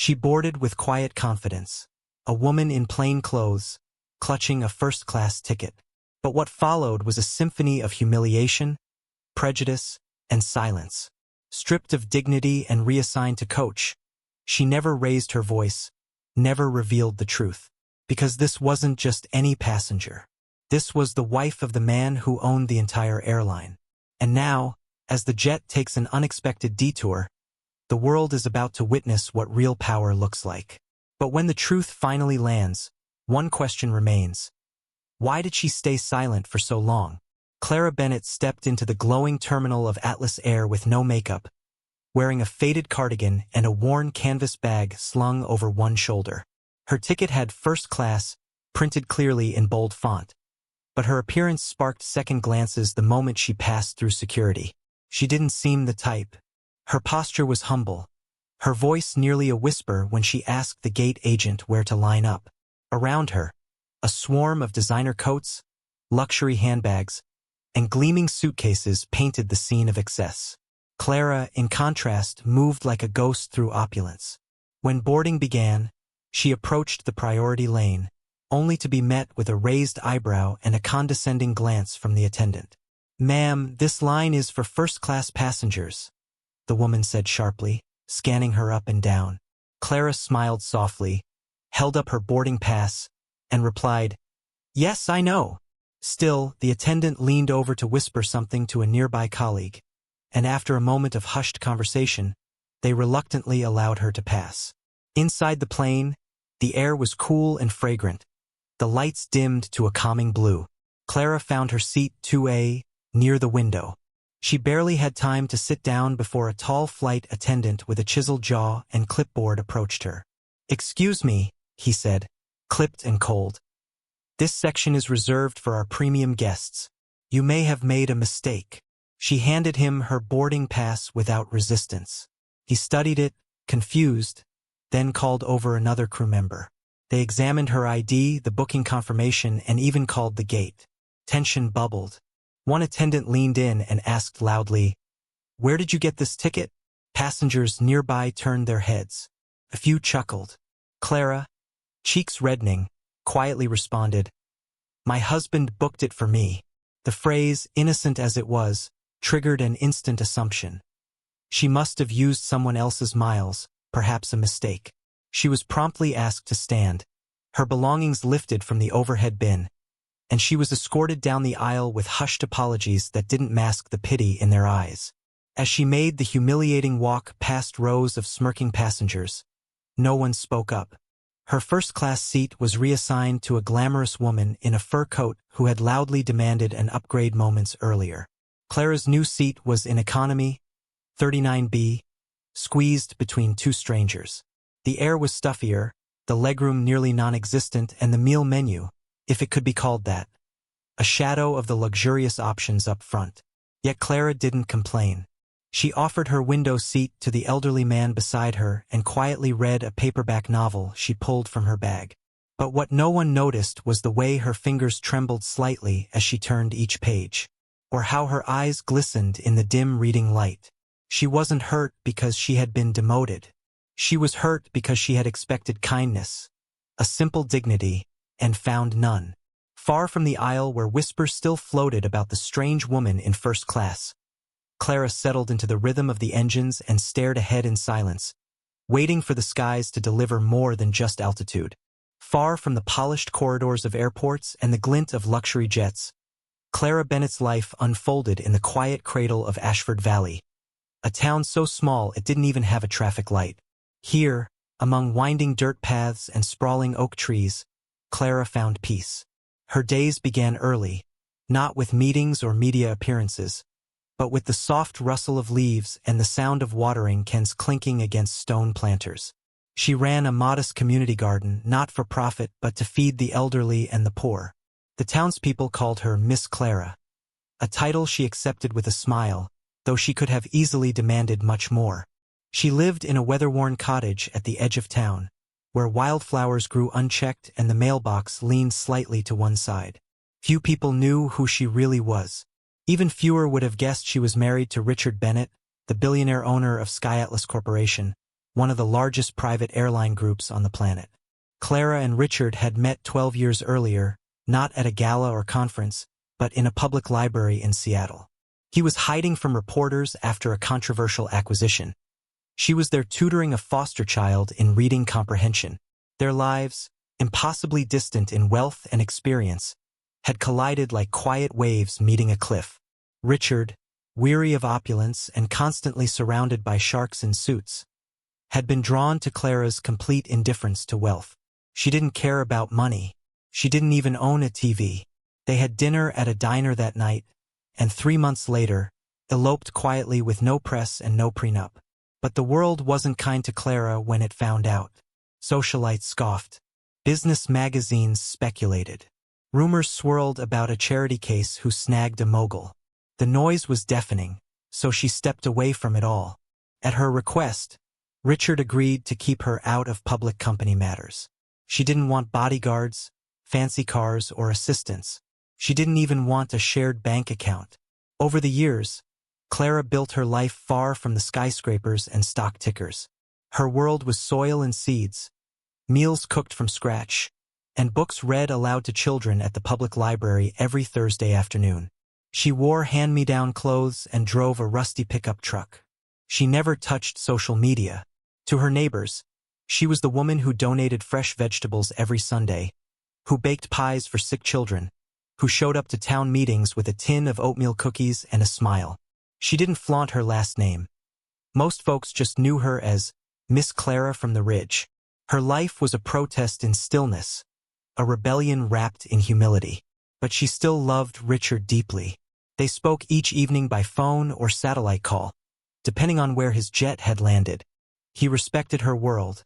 She boarded with quiet confidence, a woman in plain clothes, clutching a first-class ticket. But what followed was a symphony of humiliation, prejudice, and silence. Stripped of dignity and reassigned to coach, she never raised her voice, never revealed the truth. Because this wasn't just any passenger. This was the wife of the man who owned the entire airline. And now, as the jet takes an unexpected detour, the world is about to witness what real power looks like. But when the truth finally lands, one question remains. Why did she stay silent for so long? Clara Bennett stepped into the glowing terminal of Atlas Air with no makeup, wearing a faded cardigan and a worn canvas bag slung over one shoulder. Her ticket had first class, printed clearly in bold font. But her appearance sparked second glances the moment she passed through security. She didn't seem the type. Her posture was humble, her voice nearly a whisper when she asked the gate agent where to line up. Around her, a swarm of designer coats, luxury handbags, and gleaming suitcases painted the scene of excess. Clara, in contrast, moved like a ghost through opulence. When boarding began, she approached the priority lane, only to be met with a raised eyebrow and a condescending glance from the attendant. "Ma'am, this line is for first-class passengers," the woman said sharply, scanning her up and down. Clara smiled softly, held up her boarding pass, and replied, "Yes, I know." Still, the attendant leaned over to whisper something to a nearby colleague, and after a moment of hushed conversation, they reluctantly allowed her to pass. Inside the plane, the air was cool and fragrant, the lights dimmed to a calming blue. Clara found her seat 2A, near the window. She barely had time to sit down before a tall flight attendant with a chiseled jaw and clipboard approached her. "Excuse me," he said, clipped and cold. "This section is reserved for our premium guests. You may have made a mistake." She handed him her boarding pass without resistance. He studied it, confused, then called over another crew member. They examined her ID, the booking confirmation, and even called the gate. Tension bubbled. One attendant leaned in and asked loudly, "Where did you get this ticket?" Passengers nearby turned their heads. A few chuckled. Clara, cheeks reddening, quietly responded, "My husband booked it for me." The phrase, innocent as it was, triggered an instant assumption. She must have used someone else's miles, perhaps a mistake. She was promptly asked to stand. Her belongings lifted from the overhead bin, and she was escorted down the aisle with hushed apologies that didn't mask the pity in their eyes. As she made the humiliating walk past rows of smirking passengers, no one spoke up. Her first-class seat was reassigned to a glamorous woman in a fur coat who had loudly demanded an upgrade moments earlier. Clara's new seat was in economy, 39B, squeezed between two strangers. The air was stuffier, the legroom nearly non-existent, and the meal menu, if it could be called that, a shadow of the luxurious options up front. Yet Clara didn't complain. She offered her window seat to the elderly man beside her and quietly read a paperback novel she pulled from her bag. But what no one noticed was the way her fingers trembled slightly as she turned each page, or how her eyes glistened in the dim reading light. She wasn't hurt because she had been demoted. She was hurt because she had expected kindness, a simple dignity, and found none. Far from the aisle where whispers still floated about the strange woman in first class, Clara settled into the rhythm of the engines and stared ahead in silence, waiting for the skies to deliver more than just altitude. Far from the polished corridors of airports and the glint of luxury jets, Clara Bennett's life unfolded in the quiet cradle of Ashford Valley, a town so small it didn't even have a traffic light. Here, among winding dirt paths and sprawling oak trees, Clara found peace. Her days began early, not with meetings or media appearances, but with the soft rustle of leaves and the sound of watering cans clinking against stone planters. She ran a modest community garden, not for profit but to feed the elderly and the poor. The townspeople called her Miss Clara, a title she accepted with a smile, though she could have easily demanded much more. She lived in a weather-worn cottage at the edge of town, where wildflowers grew unchecked and the mailbox leaned slightly to one side. Few people knew who she really was. Even fewer would have guessed she was married to Richard Bennett, the billionaire owner of Sky Atlas Corporation, one of the largest private airline groups on the planet. Clara and Richard had met 12 years earlier, not at a gala or conference, but in a public library in Seattle. He was hiding from reporters after a controversial acquisition. She was there tutoring a foster child in reading comprehension. Their lives, impossibly distant in wealth and experience, had collided like quiet waves meeting a cliff. Richard, weary of opulence and constantly surrounded by sharks in suits, had been drawn to Clara's complete indifference to wealth. She didn't care about money. She didn't even own a TV. They had dinner at a diner that night, and 3 months later, eloped quietly with no press and no prenup. But the world wasn't kind to Clara when it found out. Socialites scoffed. Business magazines speculated. Rumors swirled about a charity case who snagged a mogul. The noise was deafening, so she stepped away from it all. At her request, Richard agreed to keep her out of public company matters. She didn't want bodyguards, fancy cars, or assistants. She didn't even want a shared bank account. Over the years, Clara built her life far from the skyscrapers and stock tickers. Her world was soil and seeds, meals cooked from scratch, and books read aloud to children at the public library every Thursday afternoon. She wore hand-me-down clothes and drove a rusty pickup truck. She never touched social media. To her neighbors, she was the woman who donated fresh vegetables every Sunday, who baked pies for sick children, who showed up to town meetings with a tin of oatmeal cookies and a smile. She didn't flaunt her last name. Most folks just knew her as Miss Clara from the Ridge. Her life was a protest in stillness, a rebellion wrapped in humility. But she still loved Richard deeply. They spoke each evening by phone or satellite call, depending on where his jet had landed. He respected her world,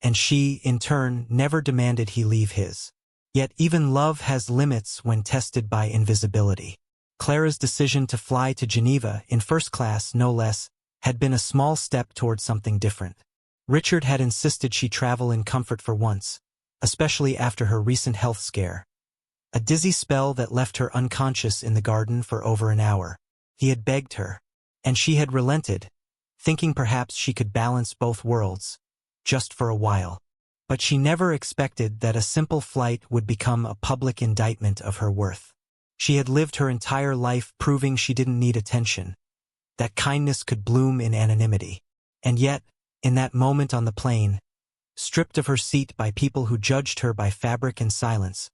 and she, in turn, never demanded he leave his. Yet even love has limits when tested by invisibility. Clara's decision to fly to Geneva, in first class no less, had been a small step toward something different. Richard had insisted she travel in comfort for once, especially after her recent health scare. A dizzy spell that left her unconscious in the garden for over an hour. He had begged her, and she had relented, thinking perhaps she could balance both worlds, just for a while. But she never expected that a simple flight would become a public indictment of her worth. She had lived her entire life proving she didn't need attention, that kindness could bloom in anonymity. And yet, in that moment on the plane, stripped of her seat by people who judged her by fabric and silence,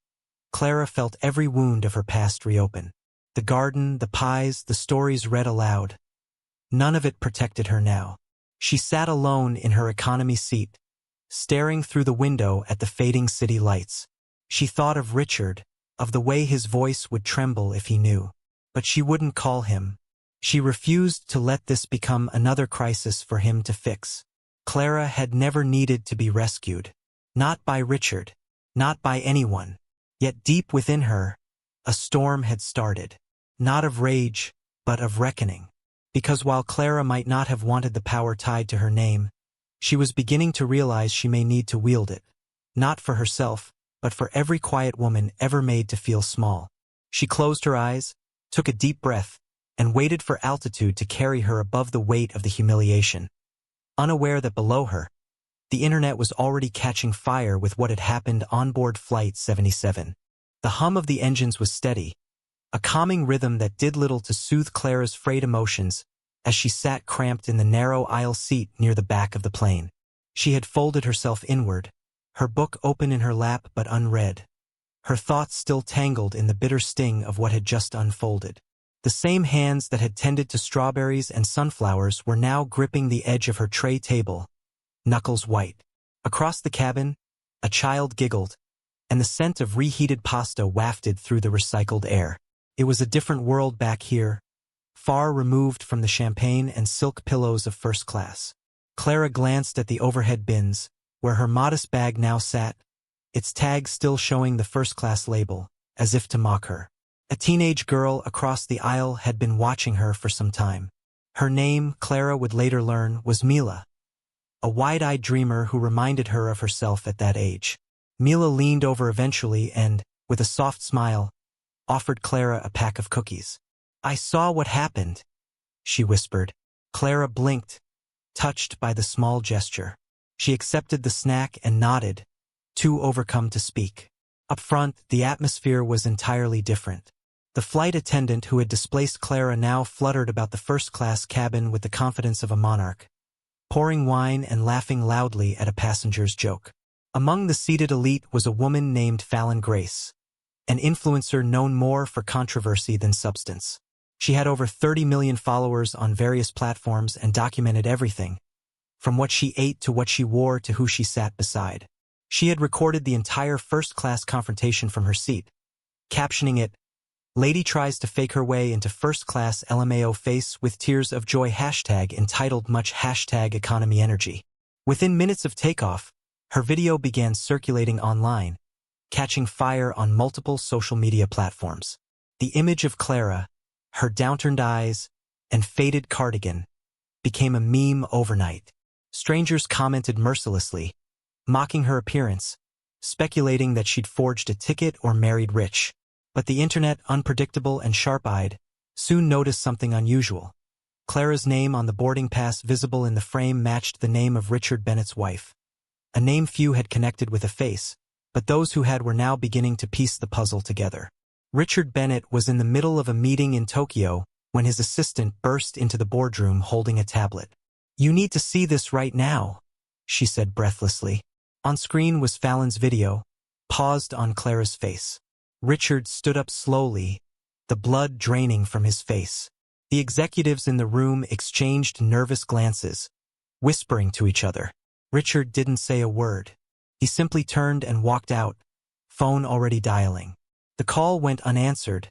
Clara felt every wound of her past reopen. The garden, the pies, the stories read aloud. None of it protected her now. She sat alone in her economy seat, staring through the window at the fading city lights. She thought of Richard, of the way his voice would tremble if he knew. But she wouldn't call him. She refused to let this become another crisis for him to fix. Clara had never needed to be rescued. Not by Richard. Not by anyone. Yet deep within her, a storm had started. Not of rage, but of reckoning. Because while Clara might not have wanted the power tied to her name, she was beginning to realize she may need to wield it. Not for herself, but for every quiet woman ever made to feel small. She closed her eyes, took a deep breath, and waited for altitude to carry her above the weight of the humiliation. Unaware that below her, the internet was already catching fire with what had happened on board Flight 77. The hum of the engines was steady, a calming rhythm that did little to soothe Clara's frayed emotions as she sat cramped in the narrow aisle seat near the back of the plane. She had folded herself inward, her book open in her lap but unread, her thoughts still tangled in the bitter sting of what had just unfolded. The same hands that had tended to strawberries and sunflowers were now gripping the edge of her tray table, knuckles white. Across the cabin, a child giggled, and the scent of reheated pasta wafted through the recycled air. It was a different world back here, far removed from the champagne and silk pillows of first class. Clara glanced at the overhead bins, where her modest bag now sat, its tag still showing the first-class label, as if to mock her. A teenage girl across the aisle had been watching her for some time. Her name, Clara would later learn, was Mila, a wide-eyed dreamer who reminded her of herself at that age. Mila leaned over eventually and, with a soft smile, offered Clara a pack of cookies. "I saw what happened," she whispered. Clara blinked, touched by the small gesture. She accepted the snack and nodded, too overcome to speak. Up front, the atmosphere was entirely different. The flight attendant who had displaced Clara now fluttered about the first-class cabin with the confidence of a monarch, pouring wine and laughing loudly at a passenger's joke. Among the seated elite was a woman named Fallon Grace, an influencer known more for controversy than substance. She had over 30 million followers on various platforms and documented everything, from what she ate to what she wore to who she sat beside. She had recorded the entire first-class confrontation from her seat, captioning it, "Lady tries to fake her way into first-class LMAO face with tears of joy hashtag entitled much hashtag economy energy." Within minutes of takeoff, her video began circulating online, catching fire on multiple social media platforms. The image of Clara, her downturned eyes, and faded cardigan, became a meme overnight. Strangers commented mercilessly, mocking her appearance, speculating that she'd forged a ticket or married rich. But the internet, unpredictable and sharp-eyed, soon noticed something unusual. Clara's name on the boarding pass visible in the frame matched the name of Richard Bennett's wife. A name few had connected with a face, but those who had were now beginning to piece the puzzle together. Richard Bennett was in the middle of a meeting in Tokyo when his assistant burst into the boardroom holding a tablet. "You need to see this right now," she said breathlessly. On screen was Fallon's video, paused on Clara's face. Richard stood up slowly, the blood draining from his face. The executives in the room exchanged nervous glances, whispering to each other. Richard didn't say a word. He simply turned and walked out, phone already dialing. The call went unanswered.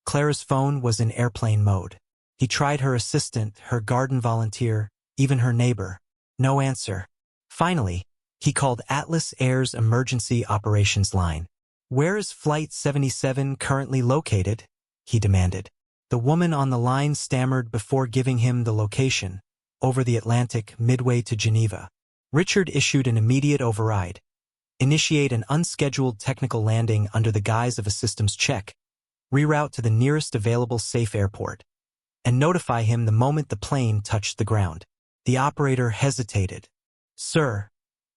Clara's phone was in airplane mode. He tried her assistant, her garden volunteer, even her neighbor. No answer. Finally, he called Atlas Air's emergency operations line. "Where is Flight 77 currently located?" he demanded. The woman on the line stammered before giving him the location, over the Atlantic, midway to Geneva. Richard issued an immediate override. Initiate an unscheduled technical landing under the guise of a systems check, reroute to the nearest available safe airport, and notify him the moment the plane touched the ground. The operator hesitated. "Sir,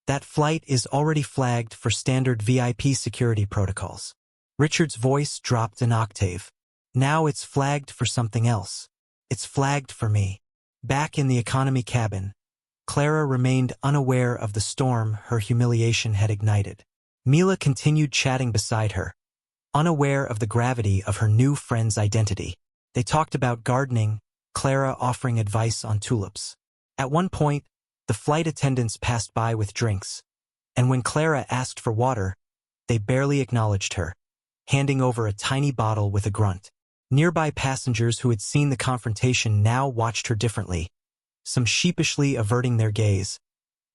that flight is already flagged for standard VIP security protocols." Richard's voice dropped an octave. "Now it's flagged for something else. It's flagged for me." Back in the economy cabin, Clara remained unaware of the storm her humiliation had ignited. Mila continued chatting beside her, unaware of the gravity of her new friend's identity. They talked about gardening, Clara offering advice on tulips. At one point, the flight attendants passed by with drinks, and when Clara asked for water, they barely acknowledged her, handing over a tiny bottle with a grunt. Nearby passengers who had seen the confrontation now watched her differently, some sheepishly averting their gaze,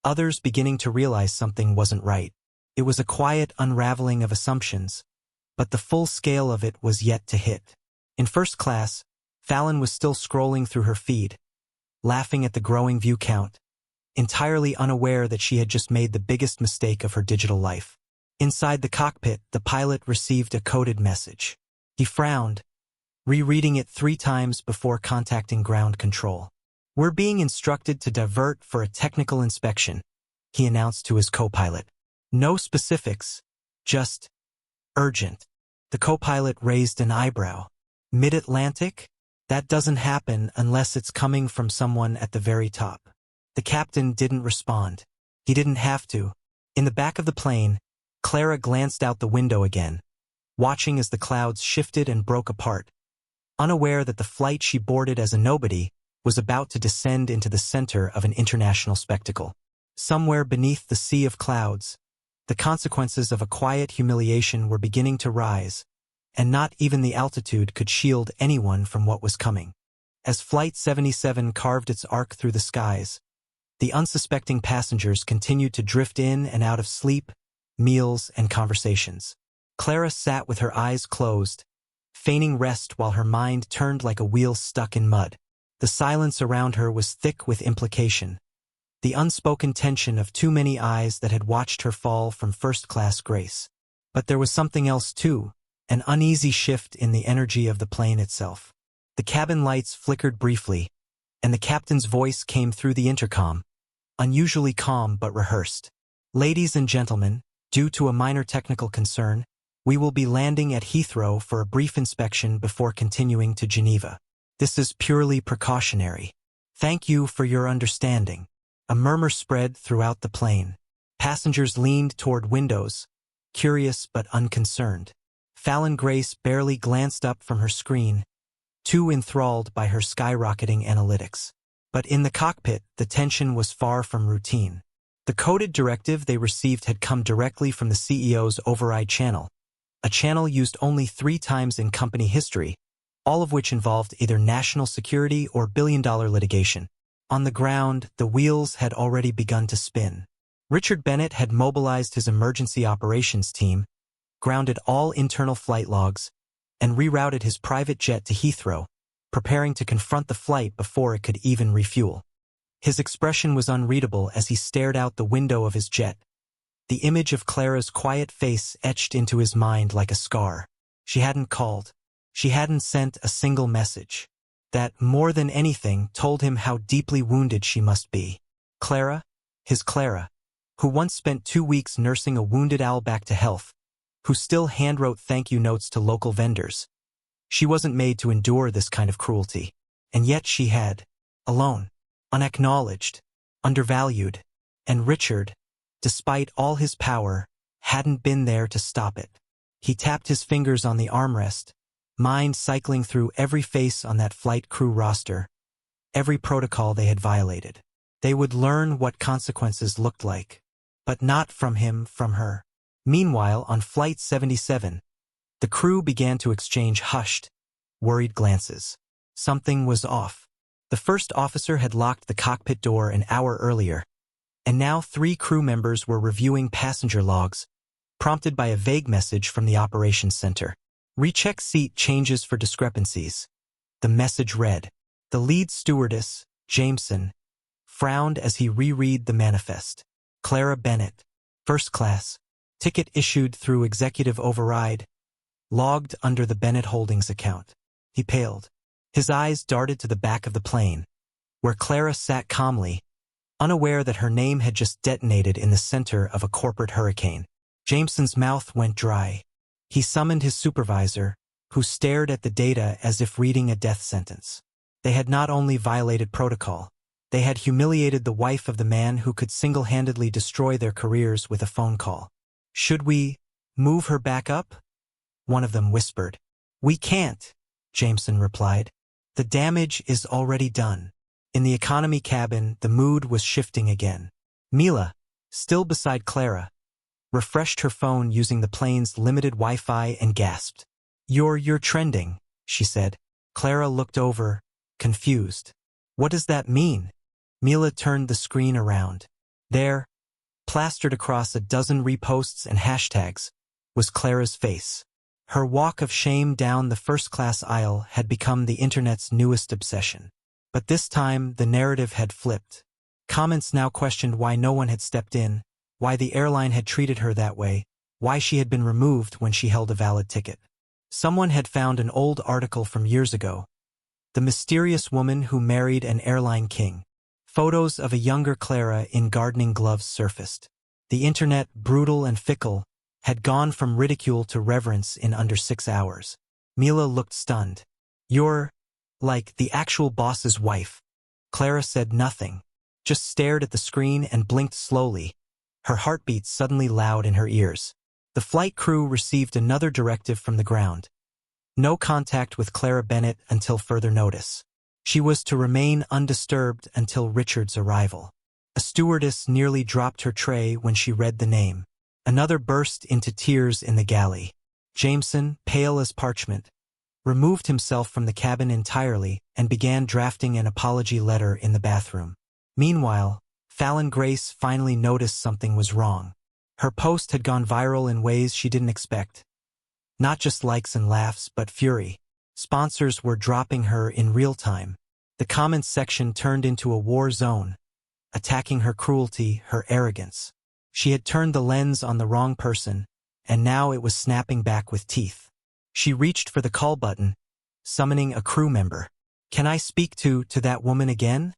others beginning to realize something wasn't right. It was a quiet unraveling of assumptions, but the full scale of it was yet to hit. In first class, Fallon was still scrolling through her feed, laughing at the growing view count, entirely unaware that she had just made the biggest mistake of her digital life. Inside the cockpit, the pilot received a coded message. He frowned, rereading it 3 times before contacting ground control. "We're being instructed to divert for a technical inspection," he announced to his co-pilot. No specifics, just urgent. The co-pilot raised an eyebrow. "Mid-Atlantic? That doesn't happen unless it's coming from someone at the very top." The captain didn't respond. He didn't have to. In the back of the plane, Clara glanced out the window again, watching as the clouds shifted and broke apart, unaware that the flight she boarded as a nobody was about to descend into the center of an international spectacle. Somewhere beneath the sea of clouds, the consequences of a quiet humiliation were beginning to rise, and not even the altitude could shield anyone from what was coming. As Flight 77 carved its arc through the skies, the unsuspecting passengers continued to drift in and out of sleep, meals, and conversations. Clara sat with her eyes closed, feigning rest while her mind turned like a wheel stuck in mud. The silence around her was thick with implication, the unspoken tension of too many eyes that had watched her fall from first-class grace. But there was something else too, an uneasy shift in the energy of the plane itself. The cabin lights flickered briefly, and the captain's voice came through the intercom, unusually calm but rehearsed. Ladies and gentlemen, due to a minor technical concern, we will be landing at Heathrow for a brief inspection before continuing to Geneva. This is purely precautionary. Thank you for your understanding. A murmur spread throughout the plane. Passengers leaned toward windows, curious but unconcerned. Fallon Grace barely glanced up from her screen, too enthralled by her skyrocketing analytics. But in the cockpit, the tension was far from routine. The coded directive they received had come directly from the CEO's override channel, a channel used only 3 times in company history, all of which involved either national security or billion-dollar litigation. On the ground, the wheels had already begun to spin. Richard Bennett had mobilized his emergency operations team, grounded all internal flight logs, and rerouted his private jet to Heathrow, preparing to confront the flight before it could even refuel. His expression was unreadable as he stared out the window of his jet, the image of Clara's quiet face etched into his mind like a scar. She hadn't called. She hadn't sent a single message. That, more than anything, told him how deeply wounded she must be. Clara, his Clara, who once spent 2 weeks nursing a wounded owl back to health, who still handwrote thank-you notes to local vendors. She wasn't made to endure this kind of cruelty. And yet she had. Alone. Unacknowledged. Undervalued. And Richard, despite all his power, hadn't been there to stop it. He tapped his fingers on the armrest, mind cycling through every face on that flight crew roster, every protocol they had violated. They would learn what consequences looked like. But not from him, from her. Meanwhile, on Flight 77, the crew began to exchange hushed, worried glances. Something was off. The first officer had locked the cockpit door an hour earlier, and now 3 crew members were reviewing passenger logs, prompted by a vague message from the operations center. Recheck seat changes for discrepancies. The message read. The lead stewardess, Jameson, frowned as he reread the manifest. Clara Bennett, first class, ticket issued through executive override, logged under the Bennett Holdings account. He paled. His eyes darted to the back of the plane, where Clara sat calmly, unaware that her name had just detonated in the center of a corporate hurricane. Jameson's mouth went dry. He summoned his supervisor, who stared at the data as if reading a death sentence. They had not only violated protocol, they had humiliated the wife of the man who could single-handedly destroy their careers with a phone call. Should we move her back up? One of them whispered. We can't, Jameson replied. The damage is already done. In the economy cabin, the mood was shifting again. Mila, still beside Clara, refreshed her phone using the plane's limited Wi-Fi and gasped. You're trending, she said. Clara looked over, confused. What does that mean? Mila turned the screen around. There, plastered across a dozen reposts and hashtags, was Clara's face. Her walk of shame down the first-class aisle had become the internet's newest obsession. But this time, the narrative had flipped. Comments now questioned why no one had stepped in, why the airline had treated her that way, why she had been removed when she held a valid ticket. Someone had found an old article from years ago. The mysterious woman who married an airline king. Photos of a younger Clara in gardening gloves surfaced. The internet, brutal and fickle, had gone from ridicule to reverence in under 6 hours. Mila looked stunned. You're, like, the actual boss's wife. Clara said nothing, just stared at the screen and blinked slowly, her heartbeat suddenly loud in her ears. The flight crew received another directive from the ground. No contact with Clara Bennett until further notice. She was to remain undisturbed until Richard's arrival. A stewardess nearly dropped her tray when she read the name. Another burst into tears in the galley. Jameson, pale as parchment, removed himself from the cabin entirely and began drafting an apology letter in the bathroom. Meanwhile, Fallon Grace finally noticed something was wrong. Her post had gone viral in ways she didn't expect. Not just likes and laughs, but fury. Sponsors were dropping her in real time. The comments section turned into a war zone, attacking her cruelty, her arrogance. She had turned the lens on the wrong person, and now it was snapping back with teeth. She reached for the call button, summoning a crew member. "Can I speak to that woman again?"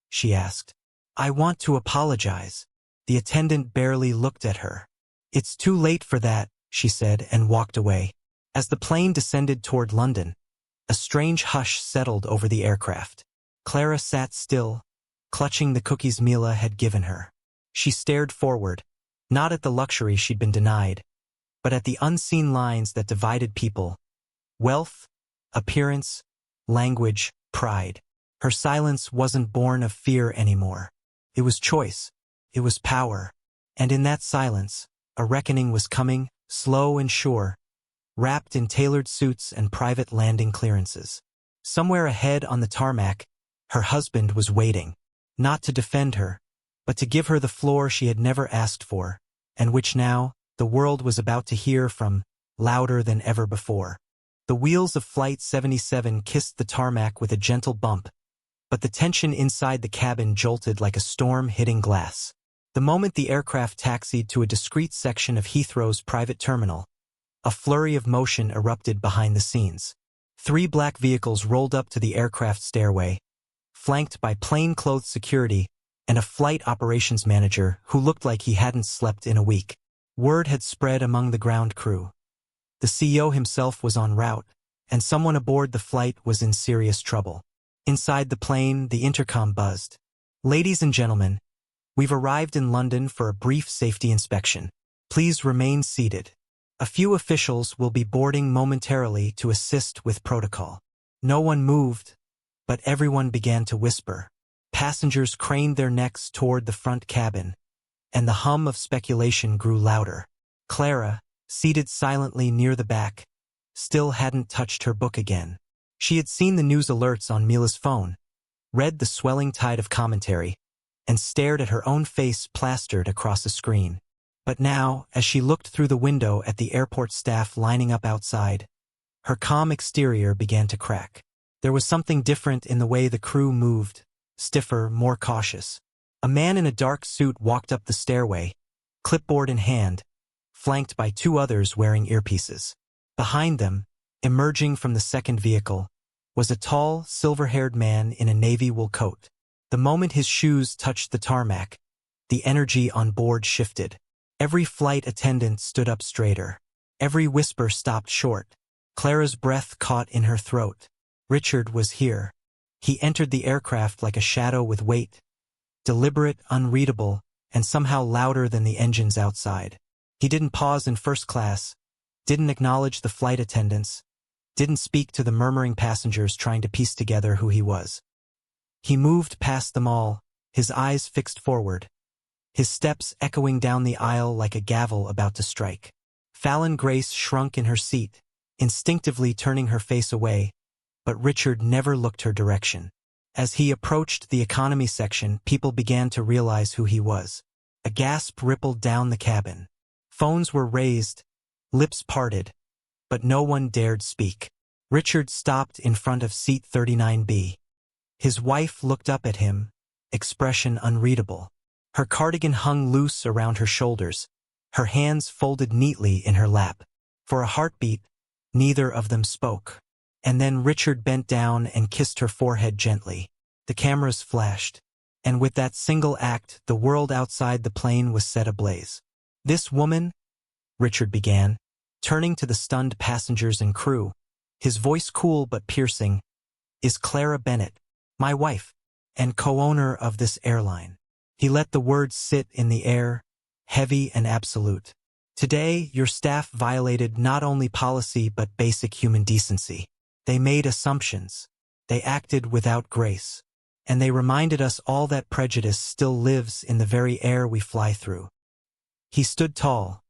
she asked. "I want to apologize." The attendant barely looked at her. "It's too late for that," she said and walked away. As the plane descended toward London, a strange hush settled over the aircraft. Clara sat still, clutching the cookies Mila had given her. She stared forward, not at the luxury she'd been denied, but at the unseen lines that divided people: wealth, appearance, language, pride. Her silence wasn't born of fear anymore. It was choice. It was power. And in that silence, a reckoning was coming, slow and sure, wrapped in tailored suits and private landing clearances. Somewhere ahead on the tarmac, her husband was waiting, not to defend her, but to give her the floor she had never asked for, and which now, the world was about to hear from, louder than ever before. The wheels of Flight 77 kissed the tarmac with a gentle bump, but the tension inside the cabin jolted like a storm hitting glass. The moment the aircraft taxied to a discreet section of Heathrow's private terminal, a flurry of motion erupted behind the scenes. 3 black vehicles rolled up to the aircraft stairway, flanked by plainclothes security and a flight operations manager who looked like he hadn't slept in a week. Word had spread among the ground crew. The CEO himself was en route, and someone aboard the flight was in serious trouble. Inside the plane, the intercom buzzed. "Ladies and gentlemen, we've arrived in London for a brief safety inspection. Please remain seated. A few officials will be boarding momentarily to assist with protocol." No one moved, but everyone began to whisper. Passengers craned their necks toward the front cabin, and the hum of speculation grew louder. Clara, seated silently near the back, still hadn't touched her book again. She had seen the news alerts on Mila's phone, read the swelling tide of commentary, and stared at her own face plastered across a screen. But now, as she looked through the window at the airport staff lining up outside, her calm exterior began to crack. There was something different in the way the crew moved, stiffer, more cautious. A man in a dark suit walked up the stairway, clipboard in hand, flanked by 2 others wearing earpieces. Behind them, emerging from the second vehicle, was a tall, silver-haired man in a navy wool coat. The moment his shoes touched the tarmac, the energy on board shifted. Every flight attendant stood up straighter. Every whisper stopped short. Clara's breath caught in her throat. Richard was here. He entered the aircraft like a shadow with weight, deliberate, unreadable, and somehow louder than the engines outside. He didn't pause in first class, didn't acknowledge the flight attendants, didn't speak to the murmuring passengers trying to piece together who he was. He moved past them all, his eyes fixed forward, his steps echoing down the aisle like a gavel about to strike. Fallon Grace shrunk in her seat, instinctively turning her face away, but Richard never looked her direction. As he approached the economy section, people began to realize who he was. A gasp rippled down the cabin. Phones were raised, lips parted, but no one dared speak. Richard stopped in front of seat 39B. His wife looked up at him, expression unreadable. Her cardigan hung loose around her shoulders, her hands folded neatly in her lap. For a heartbeat, neither of them spoke. And then Richard bent down and kissed her forehead gently. The cameras flashed, and with that single act, the world outside the plane was set ablaze. "This woman," Richard began, turning to the stunned passengers and crew, his voice cool but piercing, "is Clara Bennett, my wife, and co-owner of this airline." He let the words sit in the air, heavy and absolute. "Today, your staff violated not only policy but basic human decency. They made assumptions. They acted without grace. And they reminded us all that prejudice still lives in the very air we fly through." He stood tall,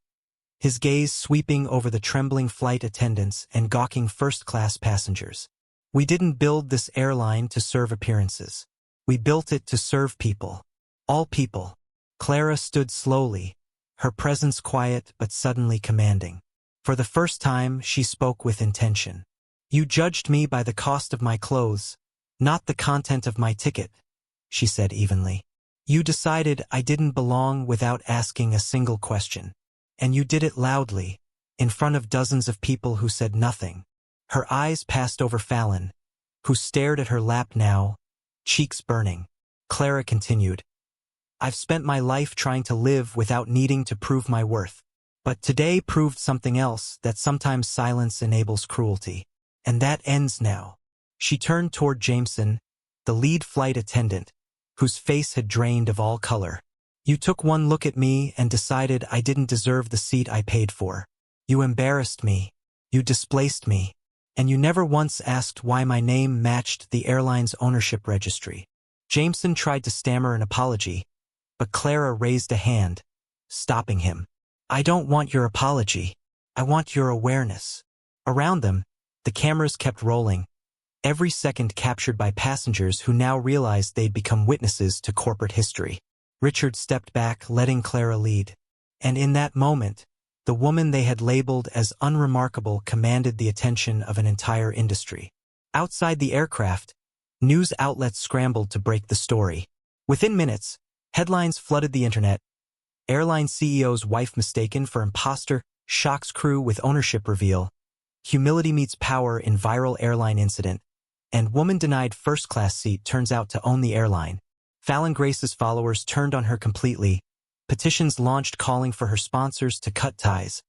his gaze sweeping over the trembling flight attendants and gawking first-class passengers. "We didn't build this airline to serve appearances. We built it to serve people. All people." Clara stood slowly, her presence quiet but suddenly commanding. For the first time, she spoke with intention. "You judged me by the cost of my clothes, not the content of my ticket," she said evenly. "You decided I didn't belong without asking a single question. And you did it loudly, in front of dozens of people who said nothing." Her eyes passed over Fallon, who stared at her lap now, cheeks burning. Clara continued, "I've spent my life trying to live without needing to prove my worth. But today proved something else, that sometimes silence enables cruelty. And that ends now." She turned toward Jameson, the lead flight attendant, whose face had drained of all color. "You took one look at me and decided I didn't deserve the seat I paid for. You embarrassed me. You displaced me. And you never once asked why my name matched the airline's ownership registry." Jameson tried to stammer an apology, but Clara raised a hand, stopping him. "I don't want your apology. I want your awareness." Around them, the cameras kept rolling, every second captured by passengers who now realized they'd become witnesses to corporate history. Richard stepped back, letting Clara lead. And in that moment, the woman they had labeled as unremarkable commanded the attention of an entire industry. Outside the aircraft, news outlets scrambled to break the story. Within minutes, headlines flooded the internet. Airline CEO's wife mistaken for imposter, shocks crew with ownership reveal. Humility meets power in viral airline incident. And woman denied first-class seat turns out to own the airline. Fallon Grace's followers turned on her completely. Petitions launched calling for her sponsors to cut ties.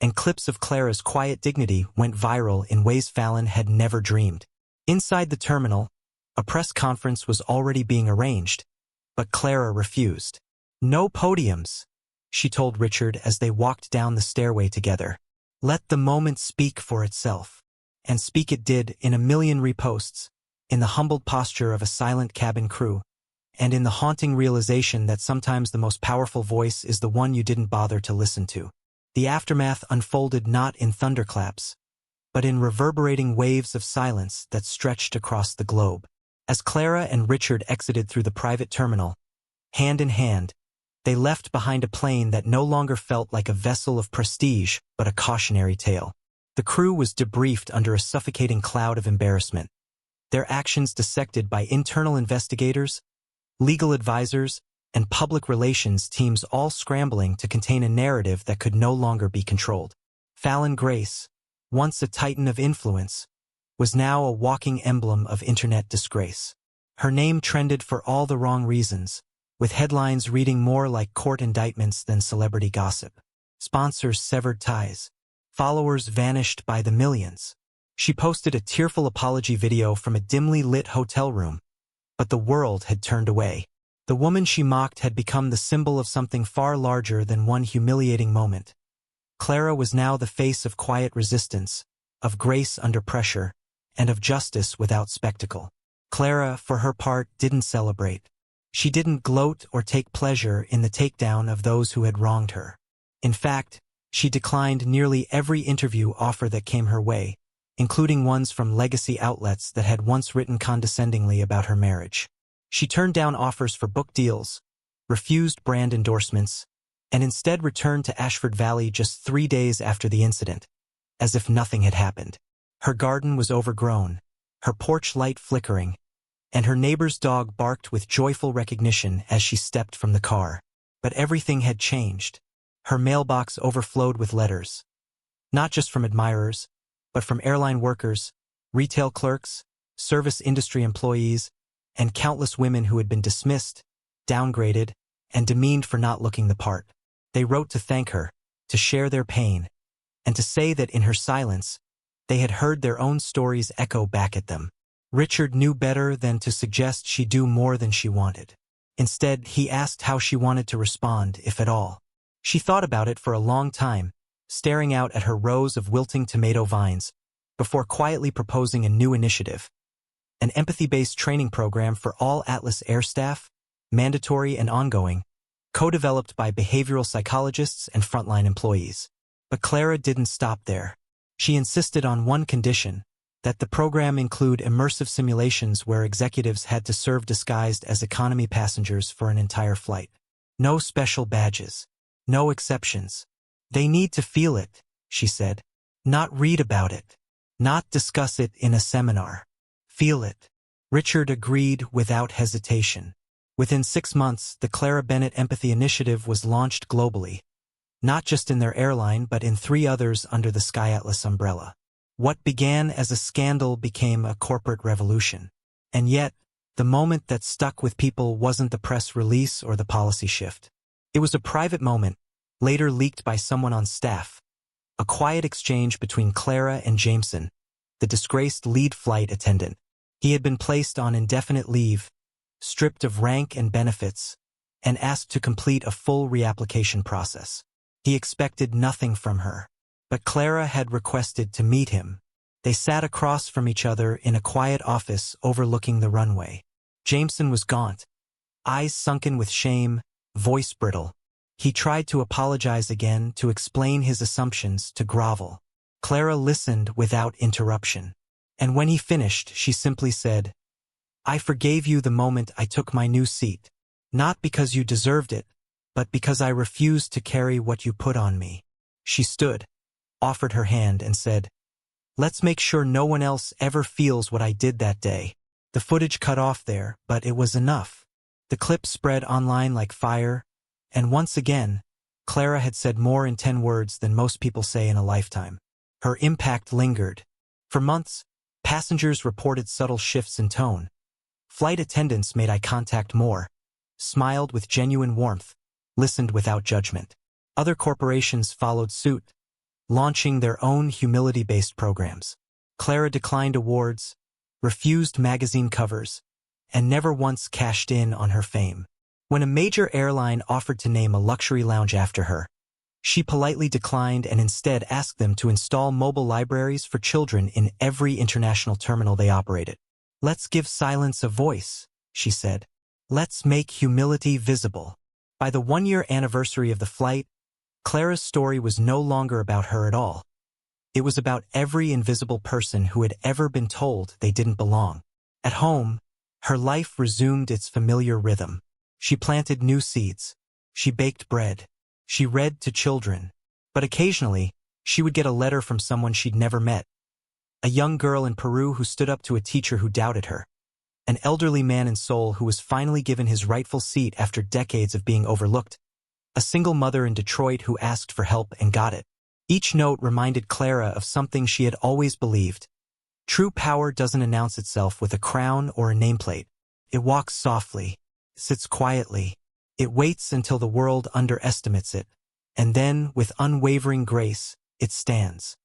And clips of Clara's quiet dignity went viral in ways Fallon had never dreamed. Inside the terminal, a press conference was already being arranged, but Clara refused. "No podiums," she told Richard as they walked down the stairway together. "Let the moment speak for itself." And speak it did, in a million reposts, in the humbled posture of a silent cabin crew, and in the haunting realization that sometimes the most powerful voice is the one you didn't bother to listen to. The aftermath unfolded not in thunderclaps, but in reverberating waves of silence that stretched across the globe. As Clara and Richard exited through the private terminal, hand in hand, they left behind a plane that no longer felt like a vessel of prestige but a cautionary tale. The crew was debriefed under a suffocating cloud of embarrassment, their actions dissected by internal investigators, legal advisors, and public relations teams, all scrambling to contain a narrative that could no longer be controlled. Fallon Grace, once a titan of influence, was now a walking emblem of internet disgrace. Her name trended for all the wrong reasons, with headlines reading more like court indictments than celebrity gossip. Sponsors severed ties. Followers vanished by the millions. She posted a tearful apology video from a dimly lit hotel room, but the world had turned away. The woman she mocked had become the symbol of something far larger than one humiliating moment. Clara was now the face of quiet resistance, of grace under pressure, and of justice without spectacle. Clara, for her part, didn't celebrate. She didn't gloat or take pleasure in the takedown of those who had wronged her. In fact, she declined nearly every interview offer that came her way, including ones from legacy outlets that had once written condescendingly about her marriage. She turned down offers for book deals, refused brand endorsements, and instead returned to Ashford Valley just 3 days after the incident, as if nothing had happened. Her garden was overgrown, her porch light flickering, and her neighbor's dog barked with joyful recognition as she stepped from the car. But everything had changed. Her mailbox overflowed with letters, not just from admirers, but from airline workers, retail clerks, service industry employees, and countless women who had been dismissed, downgraded, and demeaned for not looking the part. They wrote to thank her, to share their pain, and to say that in her silence, they had heard their own stories echo back at them. Richard knew better than to suggest she do more than she wanted. Instead, he asked how she wanted to respond, if at all. She thought about it for a long time, staring out at her rows of wilting tomato vines, before quietly proposing a new initiative. An empathy-based training program for all Atlas Air staff, mandatory and ongoing, co-developed by behavioral psychologists and frontline employees. But Clara didn't stop there. She insisted on one condition, that the program include immersive simulations where executives had to serve disguised as economy passengers for an entire flight. No special badges. No exceptions. They need to feel it, she said. Not read about it. Not discuss it in a seminar. Feel it. Richard agreed without hesitation. Within 6 months, the Clara Bennett Empathy Initiative was launched globally, not just in their airline but in 3 others under the SkyAtlas umbrella. What began as a scandal became a corporate revolution. And yet, the moment that stuck with people wasn't the press release or the policy shift. It was a private moment, later leaked by someone on staff. A quiet exchange between Clara and Jameson, the disgraced lead flight attendant. He had been placed on indefinite leave, stripped of rank and benefits, and asked to complete a full reapplication process. He expected nothing from her, but Clara had requested to meet him. They sat across from each other in a quiet office overlooking the runway. Jameson was gaunt, eyes sunken with shame, voice brittle. He tried to apologize again, to explain his assumptions, to grovel. Clara listened without interruption. And when he finished, she simply said, "I forgave you the moment I took my new seat. Not because you deserved it, but because I refused to carry what you put on me." She stood, offered her hand, and said, "Let's make sure no one else ever feels what I did that day." The footage cut off there, but it was enough. The clip spread online like fire, and once again, Clara had said more in 10 words than most people say in a lifetime. Her impact lingered. For months, passengers reported subtle shifts in tone. Flight attendants made eye contact more, smiled with genuine warmth, listened without judgment. Other corporations followed suit, launching their own humility-based programs. Clara declined awards, refused magazine covers, and never once cashed in on her fame. When a major airline offered to name a luxury lounge after her, she politely declined and instead asked them to install mobile libraries for children in every international terminal they operated. "Let's give silence a voice," she said. "Let's make humility visible." By the 1-year anniversary of the flight, Clara's story was no longer about her at all. It was about every invisible person who had ever been told they didn't belong. At home, her life resumed its familiar rhythm. She planted new seeds. She baked bread. She read to children. But occasionally, she would get a letter from someone she'd never met. A young girl in Peru who stood up to a teacher who doubted her. An elderly man in Seoul who was finally given his rightful seat after decades of being overlooked. A single mother in Detroit who asked for help and got it. Each note reminded Clara of something she had always believed. True power doesn't announce itself with a crown or a nameplate. It walks softly, sits quietly. It waits until the world underestimates it, and then, with unwavering grace, it stands.